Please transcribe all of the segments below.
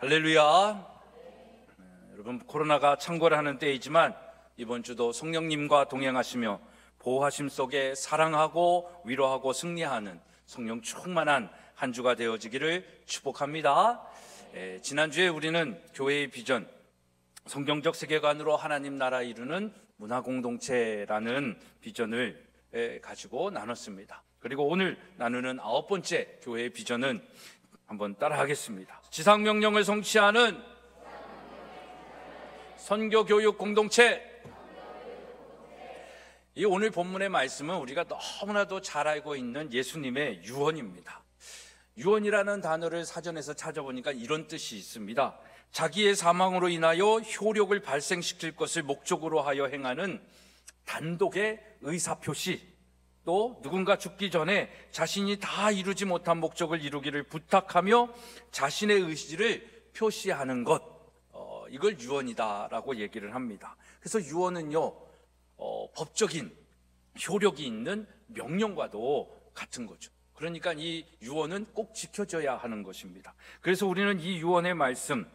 할렐루야. 여러분, 코로나가 창궐을 하는 때이지만 이번 주도 성령님과 동행하시며 보호하심 속에 사랑하고 위로하고 승리하는 성령 충만한 한 주가 되어지기를 축복합니다. 지난주에 우리는 교회의 비전, 성경적 세계관으로 하나님 나라 이루는 문화공동체라는 비전을 가지고 나눴습니다. 그리고 오늘 나누는 9번째 교회의 비전은 한번 따라 하겠습니다. 지상명령을 성취하는 선교교육 공동체. 이 오늘 본문의 말씀은 우리가 너무나도 잘 알고 있는 예수님의 유언입니다. 유언이라는 단어를 사전에서 찾아보니까 이런 뜻이 있습니다. 자기의 사망으로 인하여 효력을 발생시킬 것을 목적으로 하여 행하는 단독의 의사표시, 또 누군가 죽기 전에 자신이 다 이루지 못한 목적을 이루기를 부탁하며 자신의 의지를 표시하는 것, 이걸 유언이다라고 얘기를 합니다. 그래서 유언은요, 법적인 효력이 있는 명령과도 같은 거죠. 그러니까 이 유언은 꼭 지켜져야 하는 것입니다. 그래서 우리는 이 유언의 말씀을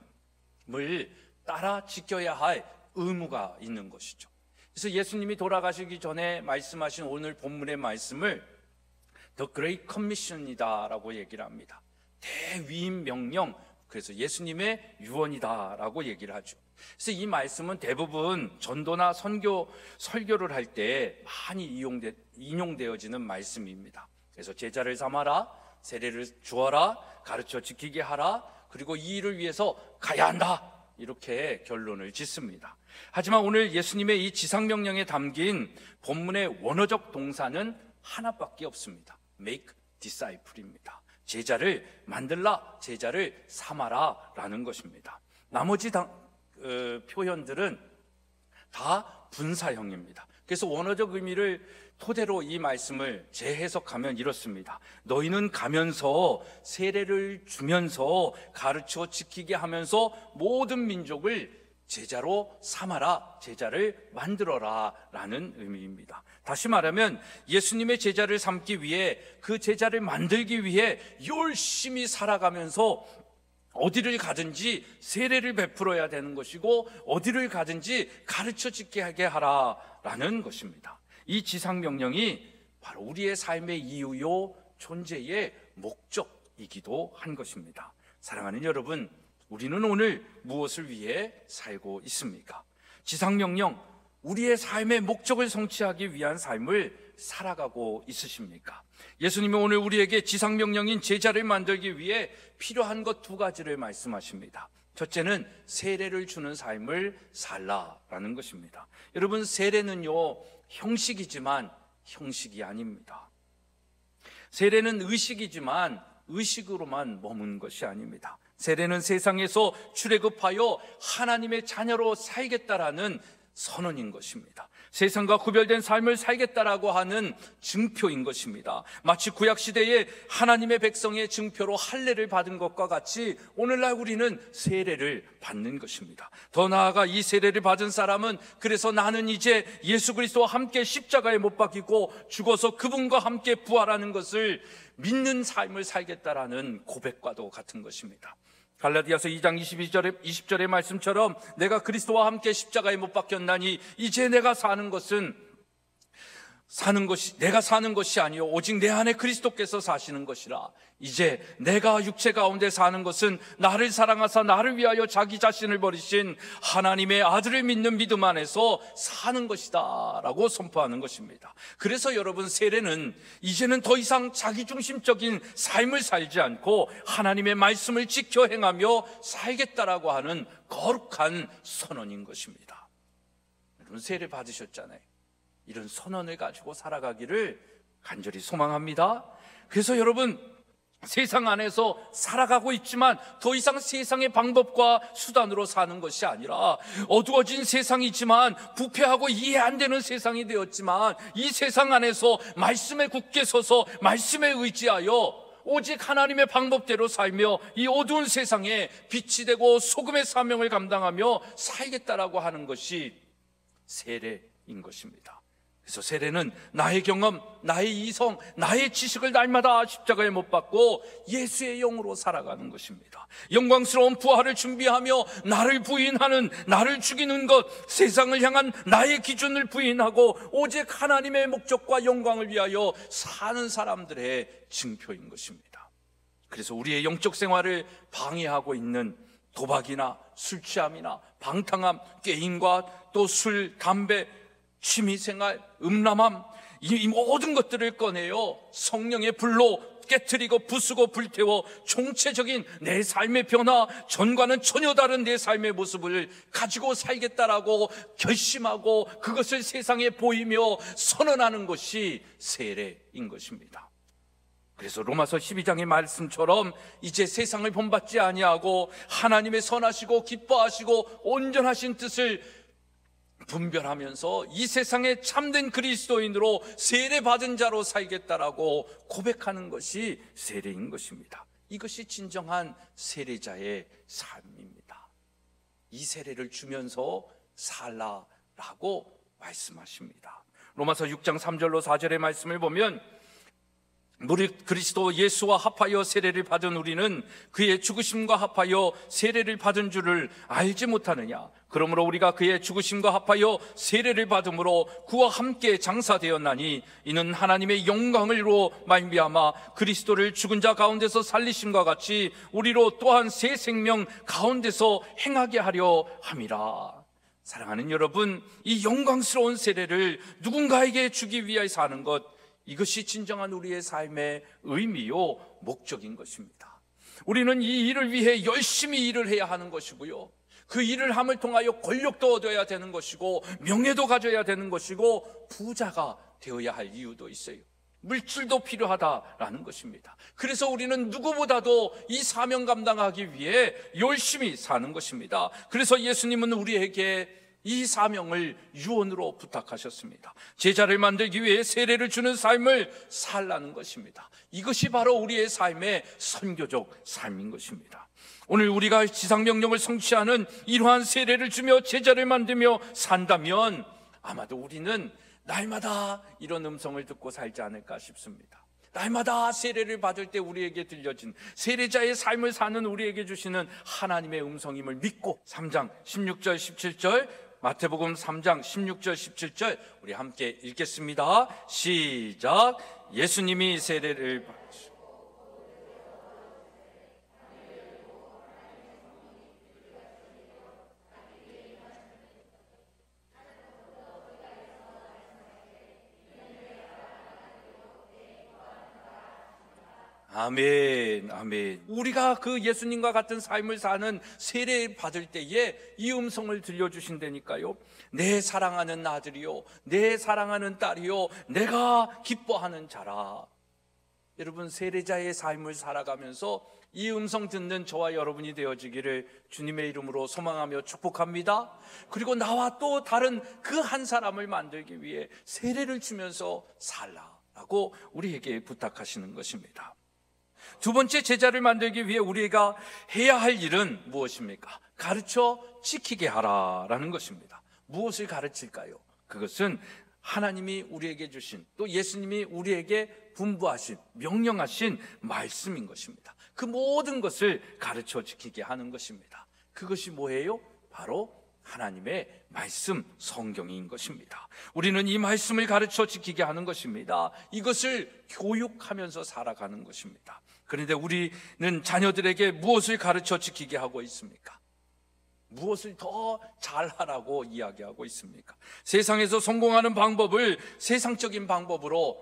따라 지켜야 할 의무가 있는 것이죠. 그래서 예수님이 돌아가시기 전에 말씀하신 오늘 본문의 말씀을 The Great Commission이다라고 얘기를 합니다. 대위임 명령, 그래서 예수님의 유언이다라고 얘기를 하죠. 그래서 이 말씀은 대부분 전도나 설교를 할 때 많이 인용되어지는 말씀입니다. 그래서 제자를 삼아라, 세례를 주어라, 가르쳐 지키게 하라, 그리고 이 일을 위해서 가야 한다, 이렇게 결론을 짓습니다. 하지만 오늘 예수님의 이 지상명령에 담긴 본문의 원어적 동사는 하나밖에 없습니다. Make disciple입니다. 제자를 만들라, 제자를 삼아라 라는 것입니다. 나머지 표현들은 다 분사형입니다. 그래서 원어적 의미를 토대로 이 말씀을 재해석하면 이렇습니다. 너희는 가면서 세례를 주면서 가르쳐 지키게 하면서 모든 민족을 제자로 삼아라, 제자를 만들어라 라는 의미입니다. 다시 말하면 예수님의 제자를 삼기 위해, 그 제자를 만들기 위해 열심히 살아가면서 어디를 가든지 세례를 베풀어야 되는 것이고, 어디를 가든지 가르쳐 지키게 하라라는 것입니다. 이 지상명령이 바로 우리의 삶의 이유요 존재의 목적이기도 한 것입니다. 사랑하는 여러분, 우리는 오늘 무엇을 위해 살고 있습니까? 지상명령, 우리의 삶의 목적을 성취하기 위한 삶을 살아가고 있으십니까? 예수님이 오늘 우리에게 지상명령인 제자를 만들기 위해 필요한 것 2가지를 말씀하십니다. 첫째는 세례를 주는 삶을 살라라는 것입니다. 여러분, 세례는요, 형식이지만 형식이 아닙니다. 세례는 의식이지만 의식으로만 머문 것이 아닙니다. 세례는 세상에서 출애굽하여 하나님의 자녀로 살겠다라는 선언인 것입니다. 세상과 구별된 삶을 살겠다라고 하는 증표인 것입니다. 마치 구약시대에 하나님의 백성의 증표로 할례를 받은 것과 같이 오늘날 우리는 세례를 받는 것입니다. 더 나아가 이 세례를 받은 사람은 그래서 나는 이제 예수 그리스도와 함께 십자가에 못 박히고 죽어서 그분과 함께 부활하는 것을 믿는 삶을 살겠다라는 고백과도 같은 것입니다. 갈라디아서 2장 20절의 말씀처럼 내가 그리스도와 함께 십자가에 못 박혔나니 이제 내가 사는 것이 내가 사는 것이 아니요 오직 내 안에 그리스도께서 사시는 것이라. 이제 내가 육체 가운데 사는 것은 나를 사랑하사 나를 위하여 자기 자신을 버리신 하나님의 아들을 믿는 믿음 안에서 사는 것이다 라고 선포하는 것입니다. 그래서 여러분, 세례는 이제는 더 이상 자기중심적인 삶을 살지 않고 하나님의 말씀을 지켜 행하며 살겠다라고 하는 거룩한 선언인 것입니다. 여러분, 세례 받으셨잖아요. 이런 선언을 가지고 살아가기를 간절히 소망합니다. 그래서 여러분, 세상 안에서 살아가고 있지만 더 이상 세상의 방법과 수단으로 사는 것이 아니라, 어두워진 세상이지만 부패하고 이해 안 되는 세상이 되었지만 이 세상 안에서 말씀에 굳게 서서 말씀에 의지하여 오직 하나님의 방법대로 살며 이 어두운 세상에 빛이 되고 소금의 사명을 감당하며 살겠다라고 하는 것이 세례인 것입니다. 그래서 세례는 나의 경험, 나의 이성, 나의 지식을 날마다 십자가에 못 박고 예수의 영으로 살아가는 것입니다. 영광스러운 부활을 준비하며 나를 부인하는, 나를 죽이는 것, 세상을 향한 나의 기준을 부인하고 오직 하나님의 목적과 영광을 위하여 사는 사람들의 증표인 것입니다. 그래서 우리의 영적 생활을 방해하고 있는 도박이나 술 취함이나 방탕함, 게임과 또 술, 담배, 취미생활, 음란함, 이 모든 것들을 꺼내어 성령의 불로 깨트리고 부수고 불태워 총체적인 내 삶의 변화, 전과는 전혀 다른 내 삶의 모습을 가지고 살겠다라고 결심하고 그것을 세상에 보이며 선언하는 것이 세례인 것입니다. 그래서 로마서 12장의 말씀처럼 이제 세상을 본받지 아니하고 하나님의 선하시고 기뻐하시고 온전하신 뜻을 분별하면서 이 세상에 참된 그리스도인으로 세례받은 자로 살겠다라고 고백하는 것이 세례인 것입니다. 이것이 진정한 세례자의 삶입니다. 이 세례를 주면서 살라라고 말씀하십니다. 로마서 6장 3절로 4절의 말씀을 보면 무릇 그리스도 예수와 합하여 세례를 받은 우리는 그의 죽으심과 합하여 세례를 받은 줄을 알지 못하느냐. 그러므로 우리가 그의 죽으심과 합하여 세례를 받음으로 그와 함께 장사되었나니 이는 하나님의 영광으로 말미암아 그리스도를 죽은 자 가운데서 살리심과 같이 우리로 또한 새 생명 가운데서 행하게 하려 함이라. 사랑하는 여러분, 이 영광스러운 세례를 누군가에게 주기 위하여 하는 것, 이것이 진정한 우리의 삶의 의미요 목적인 것입니다. 우리는 이 일을 위해 열심히 일을 해야 하는 것이고요, 그 일을 함을 통하여 권력도 얻어야 되는 것이고 명예도 가져야 되는 것이고 부자가 되어야 할 이유도 있어요. 물질도 필요하다라는 것입니다. 그래서 우리는 누구보다도 이 사명 감당하기 위해 열심히 사는 것입니다. 그래서 예수님은 우리에게 이 사명을 유언으로 부탁하셨습니다. 제자를 만들기 위해 세례를 주는 삶을 살라는 것입니다. 이것이 바로 우리의 삶의 선교적 삶인 것입니다. 오늘 우리가 지상명령을 성취하는 이러한 세례를 주며 제자를 만들며 산다면 아마도 우리는 날마다 이런 음성을 듣고 살지 않을까 싶습니다. 날마다 세례를 받을 때 우리에게 들려진 세례자의 삶을 사는 우리에게 주시는 하나님의 음성임을 믿고 3장 16절 17절 마태복음 3장 16절 17절 우리 함께 읽겠습니다. 시작. 예수님이 세례를 받으시고 아멘, 아멘. 우리가 그 예수님과 같은 삶을 사는 세례 받을 때에 이 음성을 들려주신다니까요. 내 사랑하는 아들이요, 내 사랑하는 딸이요, 내가 기뻐하는 자라. 여러분, 세례자의 삶을 살아가면서 이 음성 듣는 저와 여러분이 되어지기를 주님의 이름으로 소망하며 축복합니다. 그리고 나와 또 다른 그 한 사람을 만들기 위해 세례를 주면서 살라라고 우리에게 부탁하시는 것입니다. 두 번째, 제자를 만들기 위해 우리가 해야 할 일은 무엇입니까? 가르쳐 지키게 하라라는 것입니다. 무엇을 가르칠까요? 그것은 하나님이 우리에게 주신, 또 예수님이 우리에게 분부하신, 명령하신 말씀인 것입니다. 그 모든 것을 가르쳐 지키게 하는 것입니다. 그것이 뭐예요? 바로 하나님의 말씀, 성경인 것입니다. 우리는 이 말씀을 가르쳐 지키게 하는 것입니다. 이것을 교육하면서 살아가는 것입니다. 그런데 우리는 자녀들에게 무엇을 가르쳐 지키게 하고 있습니까? 무엇을 더 잘하라고 이야기하고 있습니까? 세상에서 성공하는 방법을 세상적인 방법으로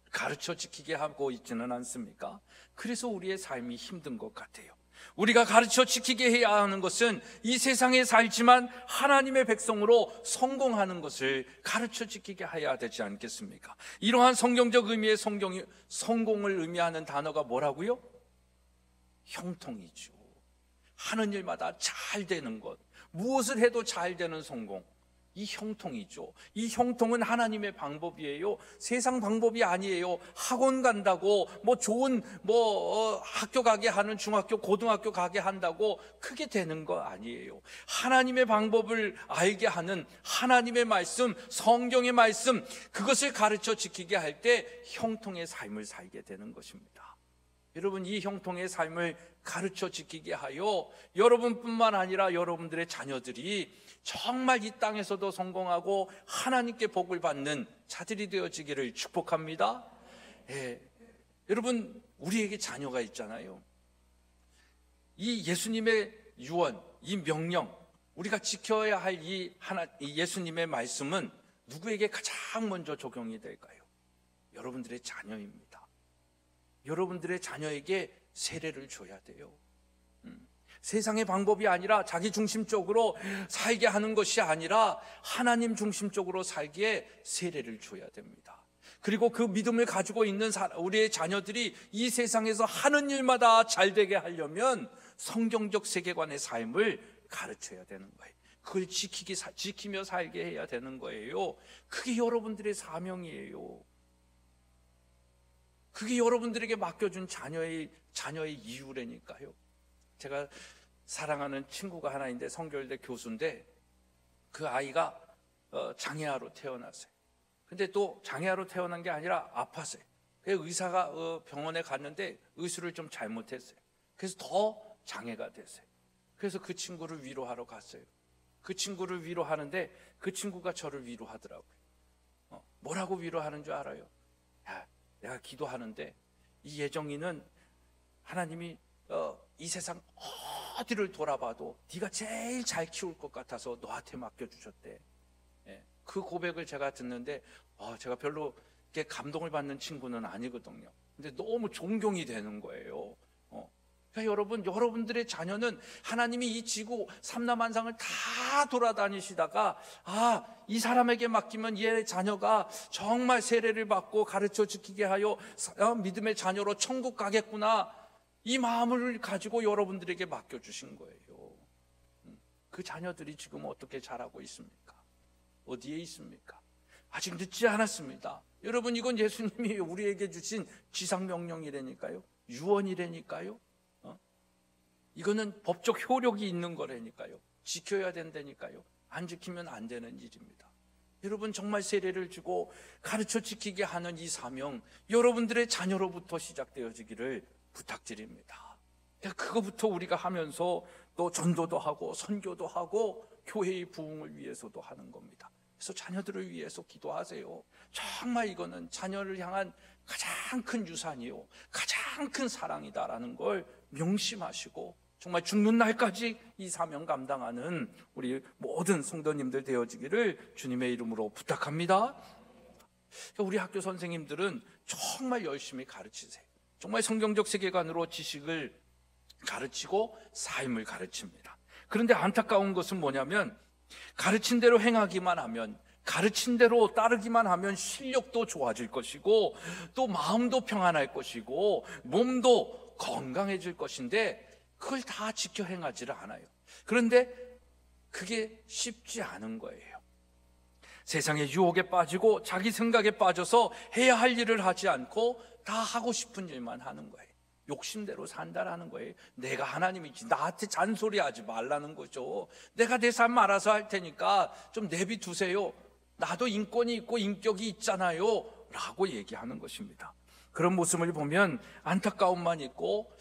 가르쳐 지키게 하고 있지는 않습니까? 그래서 우리의 삶이 힘든 것 같아요. 우리가 가르쳐 지키게 해야 하는 것은 이 세상에 살지만 하나님의 백성으로 성공하는 것을 가르쳐 지키게 해야 되지 않겠습니까? 이러한 성경적 의미의 성공을 의미하는 단어가 뭐라고요? 형통이죠. 하는 일마다 잘 되는 것, 무엇을 해도 잘 되는 성공, 이 형통이죠. 이 형통은 하나님의 방법이에요. 세상 방법이 아니에요. 학원 간다고 좋은 학교 가게 하는, 중학교 고등학교 가게 한다고 크게 되는 거 아니에요. 하나님의 방법을 알게 하는 하나님의 말씀, 성경의 말씀, 그것을 가르쳐 지키게 할 때 형통의 삶을 살게 되는 것입니다. 여러분, 이 형통의 삶을 가르쳐 지키게 하여 여러분뿐만 아니라 여러분들의 자녀들이 정말 이 땅에서도 성공하고 하나님께 복을 받는 자들이 되어지기를 축복합니다. 여러분, 우리에게 자녀가 있잖아요. 이 예수님의 유언, 이 명령, 우리가 지켜야 할 이 예수님의 말씀은 누구에게 가장 먼저 적용이 될까요? 여러분들의 자녀입니다. 여러분들의 자녀에게 세례를 줘야 돼요. 세상의 방법이 아니라 자기 중심적으로 살게 하는 것이 아니라 하나님 중심적으로 살기에 세례를 줘야 됩니다. 그리고 그 믿음을 가지고 있는 우리의 자녀들이 이 세상에서 하는 일마다 잘 되게 하려면 성경적 세계관의 삶을 가르쳐야 되는 거예요. 그걸 지키며 살게 해야 되는 거예요. 그게 여러분들의 사명이에요. 그게 여러분들에게 맡겨준 자녀의 이유라니까요. 제가 사랑하는 친구가 하나 있는데, 성결대 교수인데, 그 아이가 장애아로 태어났어요. 근데 또 장애아로 태어난 게 아니라 아팠어요. 그래서 의사가 병원에 갔는데 의술을 좀 잘못했어요. 그래서 더 장애가 됐어요. 그래서 그 친구를 위로하러 갔어요. 그 친구를 위로하는데 그 친구가 저를 위로하더라고요. 뭐라고 위로하는 줄 알아요? 야, 내가 기도하는데 이 예정이는 하나님이 이 세상 어디를 돌아봐도 네가 제일 잘 키울 것 같아서 너한테 맡겨주셨대. 그 고백을 제가 듣는데 제가 별로 이렇게 감동을 받는 친구는 아니거든요. 근데 너무 존경이 되는 거예요. 그러니까 여러분들의 자녀는 하나님이 이 지구 삼남한상을 다 돌아다니시다가 이 사람에게 맡기면 얘 자녀가 정말 세례를 받고 가르쳐 지키게 하여 믿음의 자녀로 천국 가겠구나, 이 마음을 가지고 여러분들에게 맡겨주신 거예요. 그 자녀들이 지금 어떻게 자라고 있습니까? 어디에 있습니까? 아직 늦지 않았습니다. 여러분, 이건 예수님이 우리에게 주신 지상명령이라니까요. 유언이라니까요. 이거는 법적 효력이 있는 거라니까요. 지켜야 된다니까요. 안 지키면 안 되는 일입니다. 여러분, 정말 세례를 주고 가르쳐 지키게 하는 이 사명, 여러분들의 자녀로부터 시작되어지기를 부탁드립니다. 그거부터 우리가 하면서 또 전도도 하고 선교도 하고 교회의 부흥을 위해서도 하는 겁니다. 그래서 자녀들을 위해서 기도하세요. 정말 이거는 자녀를 향한 가장 큰 유산이요, 가장 큰 사랑이다라는 걸 명심하시고 정말 죽는 날까지 이 사명 감당하는 우리 모든 성도님들 되어지기를 주님의 이름으로 부탁합니다. 우리 학교 선생님들은 정말 열심히 가르치세요. 정말 성경적 세계관으로 지식을 가르치고 삶을 가르칩니다. 그런데 안타까운 것은 뭐냐면, 가르친 대로 행하기만 하면, 가르친 대로 따르기만 하면 실력도 좋아질 것이고 또 마음도 평안할 것이고 몸도 건강해질 것인데 그걸 다 지켜 행하지를 않아요. 그런데 그게 쉽지 않은 거예요. 세상의 유혹에 빠지고 자기 생각에 빠져서 해야 할 일을 하지 않고 다 하고 싶은 일만 하는 거예요. 욕심대로 산다라는 거예요. 내가 하나님이지 나한테 잔소리하지 말라는 거죠. 내가 내 삶 알아서 할 테니까 좀 내비두세요. 나도 인권이 있고 인격이 있잖아요 라고 얘기하는 것입니다. 그런 모습을 보면 안타까움만 있고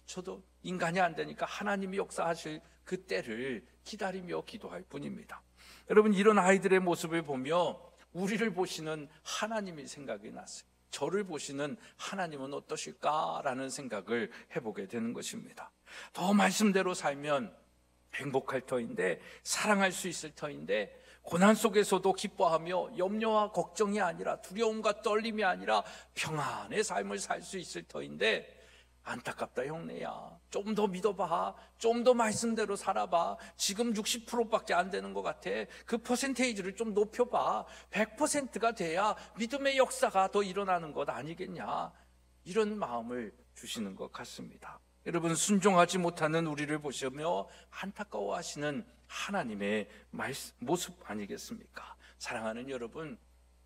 저도 인간이 안 되니까 하나님이 역사하실 그 때를 기다리며 기도할 뿐입니다. 여러분, 이런 아이들의 모습을 보며 우리를 보시는 하나님이 생각이 났어요. 저를 보시는 하나님은 어떠실까라는 생각을 해보게 되는 것입니다. 더 말씀대로 살면 행복할 터인데, 사랑할 수 있을 터인데, 고난 속에서도 기뻐하며 염려와 걱정이 아니라 두려움과 떨림이 아니라 평안의 삶을 살 수 있을 터인데, 안타깝다 형네야. 좀 더 믿어봐. 좀 더 말씀대로 살아봐. 지금 60%밖에 안 되는 것 같아. 그 퍼센테이지를 좀 높여봐. 100%가 돼야 믿음의 역사가 더 일어나는 것 아니겠냐. 이런 마음을 주시는 것 같습니다. 여러분, 순종하지 못하는 우리를 보시며 안타까워하시는 하나님의 모습 아니겠습니까? 사랑하는 여러분,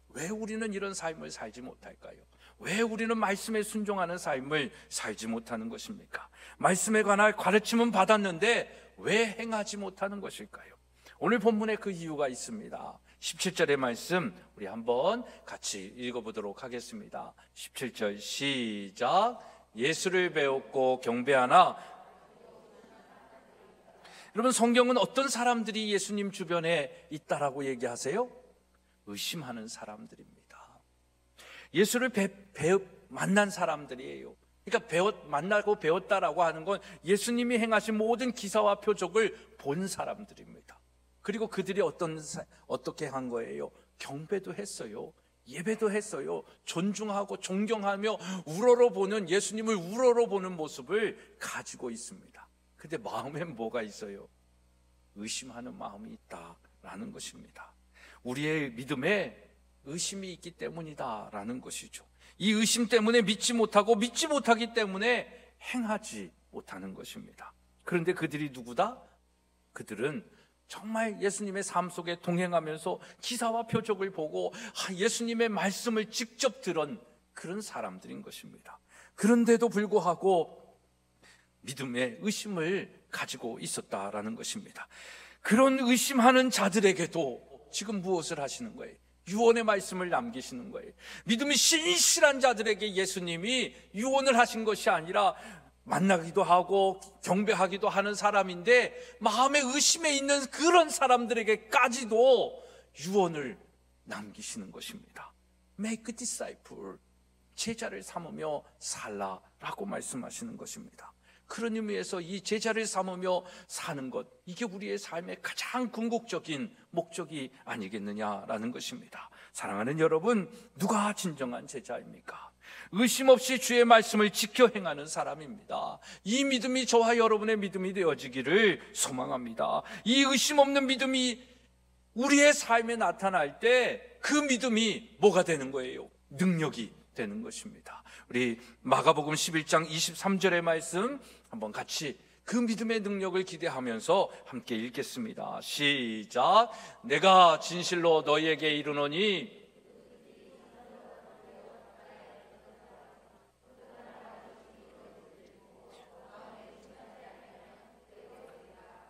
왜 우리는 이런 삶을 살지 못할까요? 왜 우리는 말씀에 순종하는 삶을 살지 못하는 것입니까? 말씀에 관한 가르침은 받았는데 왜 행하지 못하는 것일까요? 오늘 본문에 그 이유가 있습니다. 17절의 말씀 우리 한번 같이 읽어보도록 하겠습니다. 17절 시작. 예수를 배웠고 경배하나. 여러분, 성경은 어떤 사람들이 예수님 주변에 있다라고 얘기하세요? 의심하는 사람들입니다. 예수를 만난 사람들이에요. 그러니까 만나고 배웠다라고 하는 건 예수님이 행하신 모든 기사와 표적을 본 사람들입니다. 그리고 그들이 어떻게 한 거예요? 경배도 했어요. 예배도 했어요. 존중하고 존경하며 예수님을 우러러 보는 모습을 가지고 있습니다. 근데 마음엔 뭐가 있어요? 의심하는 마음이 있다라는 것입니다. 우리의 믿음에 의심이 있기 때문이다라는 것이죠. 이 의심 때문에 믿지 못하기 때문에 행하지 못하는 것입니다. 그런데 그들이 누구다? 그들은 정말 예수님의 삶 속에 동행하면서 기사와 표적을 보고 예수님의 말씀을 직접 들은 그런 사람들인 것입니다. 그런데도 불구하고 믿음의 의심을 가지고 있었다라는 것입니다. 그런 의심하는 자들에게도 지금 무엇을 하시는 거예요? 유언의 말씀을 남기시는 거예요. 믿음이 신실한 자들에게 예수님이 유언을 하신 것이 아니라 만나기도 하고 경배하기도 하는 사람인데 마음의 의심에 있는 그런 사람들에게까지도 유언을 남기시는 것입니다. Make disciple, 제자를 삼으며 살라라고 말씀하시는 것입니다. 그런 의미에서 이 제자를 삼으며 사는 것, 이게 우리의 삶의 가장 궁극적인 목적이 아니겠느냐라는 것입니다. 사랑하는 여러분, 누가 진정한 제자입니까? 의심 없이 주의 말씀을 지켜 행하는 사람입니다. 이 믿음이 저와 여러분의 믿음이 되어지기를 소망합니다. 이 의심 없는 믿음이 우리의 삶에 나타날 때 그 믿음이 뭐가 되는 거예요? 능력이 되는 것입니다. 우리 마가복음 11장 23절의 말씀 한번 같이 그 믿음의 능력을 기대하면서 함께 읽겠습니다. 시작. 내가 진실로 너희에게 이르노니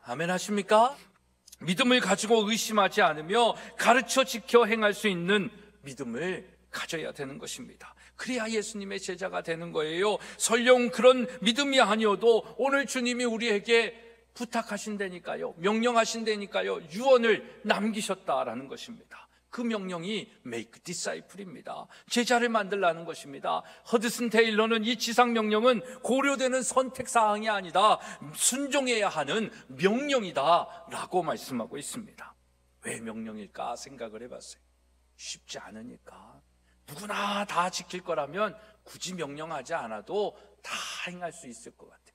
아멘 하십니까? 믿음을 가지고 의심하지 않으며 가르쳐 지켜 행할 수 있는 믿음을 가져야 되는 것입니다. 그래야 예수님의 제자가 되는 거예요. 설령 그런 믿음이 아니어도 오늘 주님이 우리에게 부탁하신다니까요, 명령하신다니까요, 유언을 남기셨다라는 것입니다. 그 명령이 make disciple입니다. 제자를 만들라는 것입니다. 허드슨 테일러는 이 지상명령은 고려되는 선택사항이 아니다, 순종해야 하는 명령이다 라고 말씀하고 있습니다. 왜 명령일까 생각을 해봤어요. 쉽지 않으니까. 누구나 다 지킬 거라면 굳이 명령하지 않아도 다 행할 수 있을 것 같아요.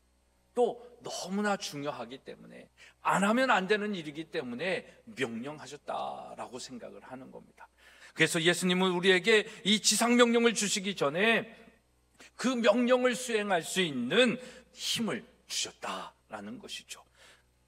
또 너무나 중요하기 때문에, 안 하면 안 되는 일이기 때문에 명령하셨다라고 생각을 하는 겁니다. 그래서 예수님은 우리에게 이 지상명령을 주시기 전에 그 명령을 수행할 수 있는 힘을 주셨다라는 것이죠.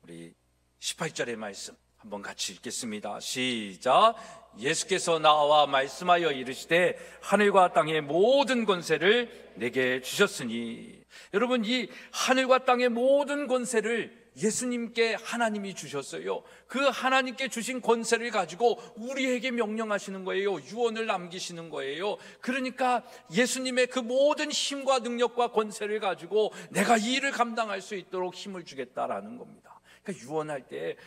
우리 18절의 말씀 한번 같이 읽겠습니다. 시작. 예수께서 나와 말씀하여 이르시되 하늘과 땅의 모든 권세를 내게 주셨으니. 여러분, 이 하늘과 땅의 모든 권세를 예수님께 하나님이 주셨어요. 그 하나님께 주신 권세를 가지고 우리에게 명령하시는 거예요. 유언을 남기시는 거예요. 그러니까 예수님의 그 모든 힘과 능력과 권세를 가지고 내가 이 일을 감당할 수 있도록 힘을 주겠다라는 겁니다. 그러니까 유언할 때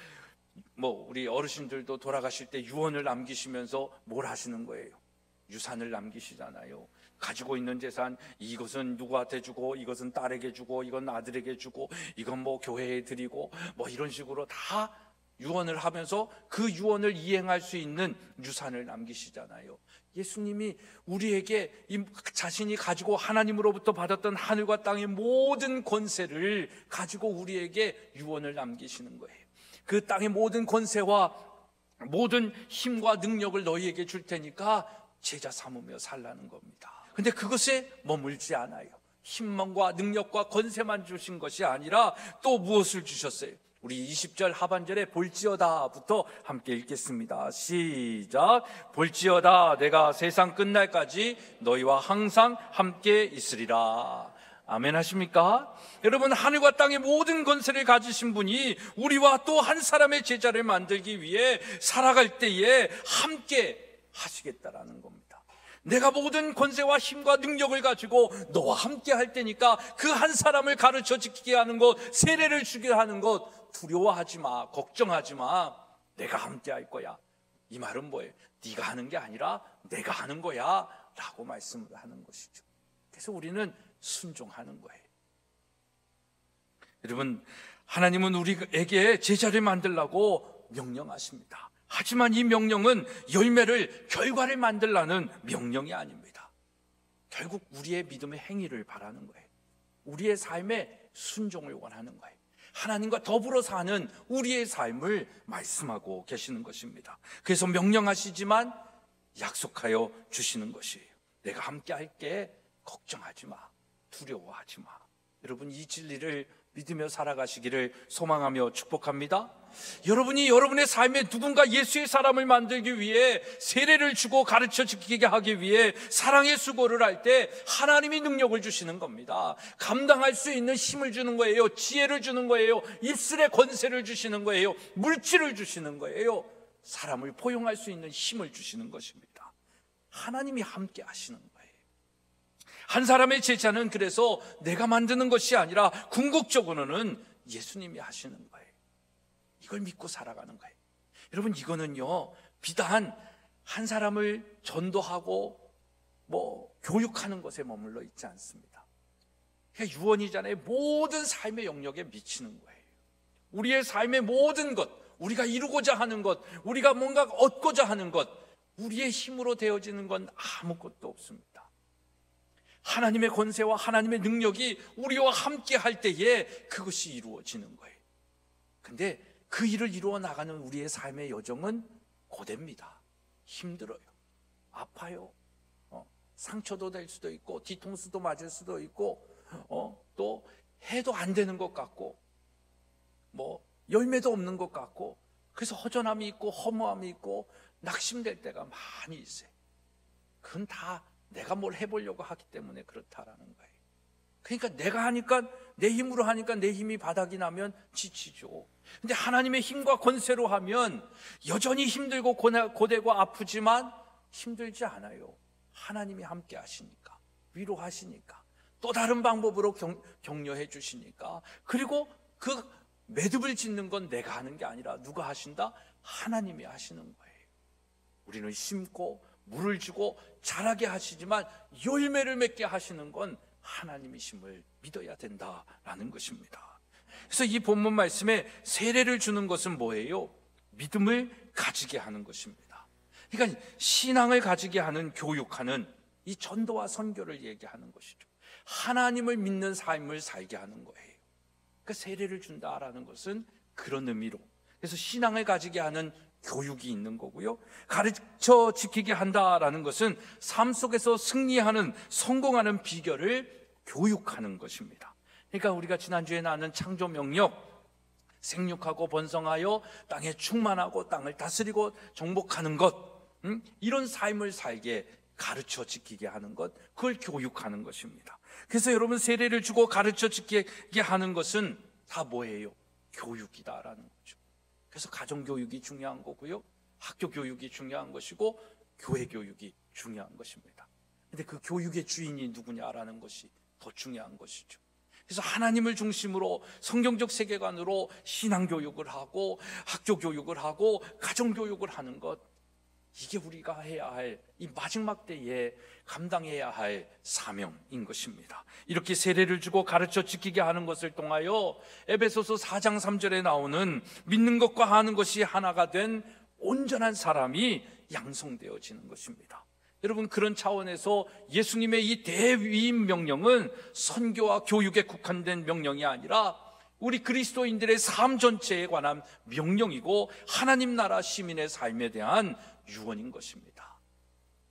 우리 어르신들도 돌아가실 때 유언을 남기시면서 뭘 하시는 거예요? 유산을 남기시잖아요. 가지고 있는 재산, 이것은 누구한테 주고, 이것은 딸에게 주고, 이건 아들에게 주고, 이건 교회에 드리고, 이런 식으로 다 유언을 하면서 그 유언을 이행할 수 있는 유산을 남기시잖아요. 예수님이 우리에게 자신이 가지고 하나님으로부터 받았던 하늘과 땅의 모든 권세를 가지고 우리에게 유언을 남기시는 거예요. 그 땅의 모든 권세와 모든 힘과 능력을 너희에게 줄 테니까 제자 삼으며 살라는 겁니다. 근데 그것에 머물지 않아요. 힘만과 능력과 권세만 주신 것이 아니라 또 무엇을 주셨어요? 우리 20절 하반절에 볼지어다부터 함께 읽겠습니다. 시작. 볼지어다 내가 세상 끝날까지 너희와 항상 함께 있으리라. 아멘 하십니까? 여러분, 하늘과 땅의 모든 권세를 가지신 분이 우리와 또 한 사람의 제자를 만들기 위해 살아갈 때에 함께 하시겠다라는 겁니다. 내가 모든 권세와 힘과 능력을 가지고 너와 함께 할 테니까 그 한 사람을 가르쳐 지키게 하는 것, 세례를 주게 하는 것 두려워하지 마, 걱정하지 마. 내가 함께 할 거야. 이 말은 뭐예요? 네가 하는 게 아니라 내가 하는 거야 라고 말씀을 하는 것이죠. 그래서 우리는 순종하는 거예요. 여러분, 하나님은 우리에게 제자를 만들라고 명령하십니다. 하지만 이 명령은 결과를 만들라는 명령이 아닙니다. 결국 우리의 믿음의 행위를 바라는 거예요. 우리의 삶에 순종을 원하는 거예요. 하나님과 더불어 사는 우리의 삶을 말씀하고 계시는 것입니다. 그래서 명령하시지만 약속하여 주시는 것이에요. 내가 함께 할게. 걱정하지 마. 두려워하지 마. 여러분, 이 진리를 믿으며 살아가시기를 소망하며 축복합니다. 여러분이 여러분의 삶에 누군가 예수의 사람을 만들기 위해 세례를 주고 가르쳐 지키게 하기 위해 사랑의 수고를 할 때 하나님이 능력을 주시는 겁니다. 감당할 수 있는 힘을 주는 거예요. 지혜를 주는 거예요. 입술의 권세를 주시는 거예요. 물질을 주시는 거예요. 사람을 포용할 수 있는 힘을 주시는 것입니다. 하나님이 함께 하시는 거예요. 한 사람의 제자는 그래서 내가 만드는 것이 아니라 궁극적으로는 예수님이 하시는 거예요. 이걸 믿고 살아가는 거예요. 여러분, 이거는요, 비단 한 사람을 전도하고 교육하는 것에 머물러 있지 않습니다. 그러니까 유언이잖아요. 모든 삶의 영역에 미치는 거예요. 우리의 삶의 모든 것, 우리가 이루고자 하는 것, 우리가 뭔가 얻고자 하는 것, 우리의 힘으로 되어지는 건 아무것도 없습니다. 하나님의 권세와 하나님의 능력이 우리와 함께 할 때에 그것이 이루어지는 거예요. 근데 그 일을 이루어 나가는 우리의 삶의 여정은 고됩니다. 힘들어요. 아파요. 상처도 될 수도 있고 뒤통수도 맞을 수도 있고 또 해도 안 되는 것 같고 열매도 없는 것 같고, 그래서 허전함이 있고 허무함이 있고 낙심될 때가 많이 있어요. 그건 다 내가 뭘 해보려고 하기 때문에 그렇다라는 거예요. 그러니까 내가 하니까, 내 힘으로 하니까 내 힘이 바닥이 나면 지치죠. 근데 하나님의 힘과 권세로 하면 여전히 힘들고 고되고 아프지만 힘들지 않아요. 하나님이 함께 하시니까, 위로하시니까, 또 다른 방법으로 격려해 주시니까. 그리고 그 매듭을 짓는 건 내가 하는 게 아니라 누가 하신다? 하나님이 하시는 거예요. 우리는 심고 물을 주고 자라게 하시지만 열매를 맺게 하시는 건 하나님이심을 믿어야 된다라는 것입니다. 그래서 이 본문 말씀에 세례를 주는 것은 뭐예요? 믿음을 가지게 하는 것입니다. 그러니까 신앙을 가지게 하는, 교육하는, 이 전도와 선교를 얘기하는 것이죠. 하나님을 믿는 삶을 살게 하는 거예요. 그러니까 세례를 준다라는 것은 그런 의미로, 그래서 신앙을 가지게 하는 교육이 있는 거고요. 가르쳐 지키게 한다라는 것은 삶 속에서 승리하는, 성공하는 비결을 교육하는 것입니다. 그러니까 우리가 지난주에 나눈 창조 명령, 생육하고 번성하여 땅에 충만하고 땅을 다스리고 정복하는 것, 이런 삶을 살게 가르쳐 지키게 하는 것, 그걸 교육하는 것입니다. 그래서 여러분, 세례를 주고 가르쳐 지키게 하는 것은 다 뭐예요? 교육이다라는 거죠. 그래서 가정교육이 중요한 거고요, 학교 교육이 중요한 것이고, 교회 교육이 중요한 것입니다. 근데 그 교육의 주인이 누구냐라는 것이 더 중요한 것이죠. 그래서 하나님을 중심으로 성경적 세계관으로 신앙교육을 하고 학교 교육을 하고 가정교육을 하는 것, 이게 우리가 해야 할, 이 마지막 때에 감당해야 할 사명인 것입니다. 이렇게 세례를 주고 가르쳐 지키게 하는 것을 통하여 에베소서 4장 3절에 나오는 믿는 것과 하는 것이 하나가 된 온전한 사람이 양성되어지는 것입니다. 여러분, 그런 차원에서 예수님의 이 대위임 명령은 선교와 교육에 국한된 명령이 아니라 우리 그리스도인들의 삶 전체에 관한 명령이고 하나님 나라 시민의 삶에 대한 유언인 것입니다.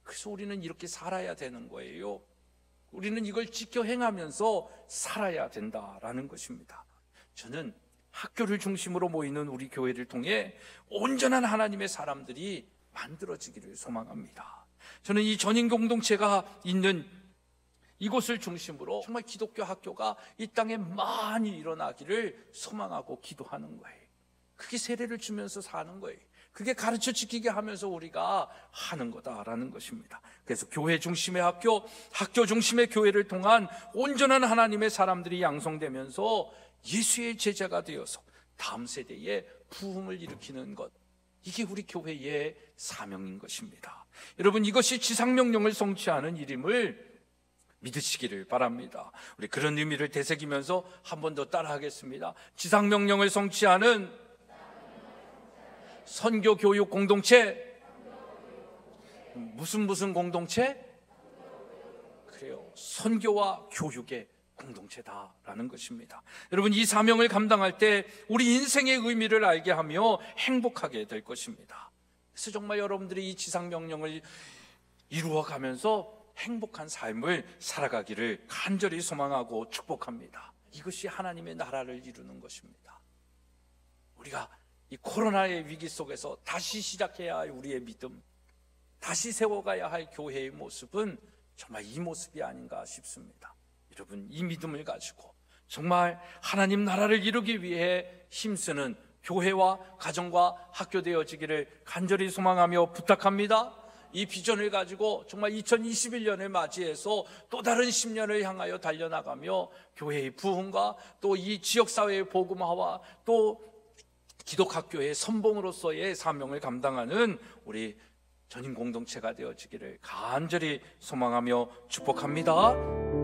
그래서 우리는 이렇게 살아야 되는 거예요. 우리는 이걸 지켜 행하면서 살아야 된다라는 것입니다. 저는 학교를 중심으로 모이는 우리 교회를 통해 온전한 하나님의 사람들이 만들어지기를 소망합니다. 저는 이 전인 공동체가 있는 이곳을 중심으로 정말 기독교 학교가 이 땅에 많이 일어나기를 소망하고 기도하는 거예요. 그게 세례를 주면서 사는 거예요. 그게 가르쳐 지키게 하면서 우리가 하는 거다라는 것입니다. 그래서 교회 중심의 학교, 학교 중심의 교회를 통한 온전한 하나님의 사람들이 양성되면서 예수의 제자가 되어서 다음 세대에 부흥을 일으키는 것, 이게 우리 교회의 사명인 것입니다. 여러분, 이것이 지상명령을 성취하는 일임을 믿으시기를 바랍니다. 우리 그런 의미를 되새기면서 한 번 더 따라하겠습니다. 지상명령을 성취하는 선교교육 공동체. 무슨 공동체? 그래요, 선교와 교육의 공동체다라는 것입니다. 여러분, 이 사명을 감당할 때 우리 인생의 의미를 알게 하며 행복하게 될 것입니다. 그래서 정말 여러분들이 이 지상명령을 이루어가면서 행복한 삶을 살아가기를 간절히 소망하고 축복합니다. 이것이 하나님의 나라를 이루는 것입니다. 우리가 이 코로나의 위기 속에서 다시 시작해야 할 우리의 믿음, 다시 세워가야 할 교회의 모습은 정말 이 모습이 아닌가 싶습니다. 여러분, 이 믿음을 가지고 정말 하나님 나라를 이루기 위해 힘쓰는 교회와 가정과 학교 되어지기를 간절히 소망하며 부탁합니다. 이 비전을 가지고 정말 2021년을 맞이해서 또 다른 10년을 향하여 달려나가며 교회의 부흥과 또 이 지역사회의 복음화와 또 기독학교의 선봉으로서의 사명을 감당하는 우리 전인 공동체가 되어지기를 간절히 소망하며 축복합니다.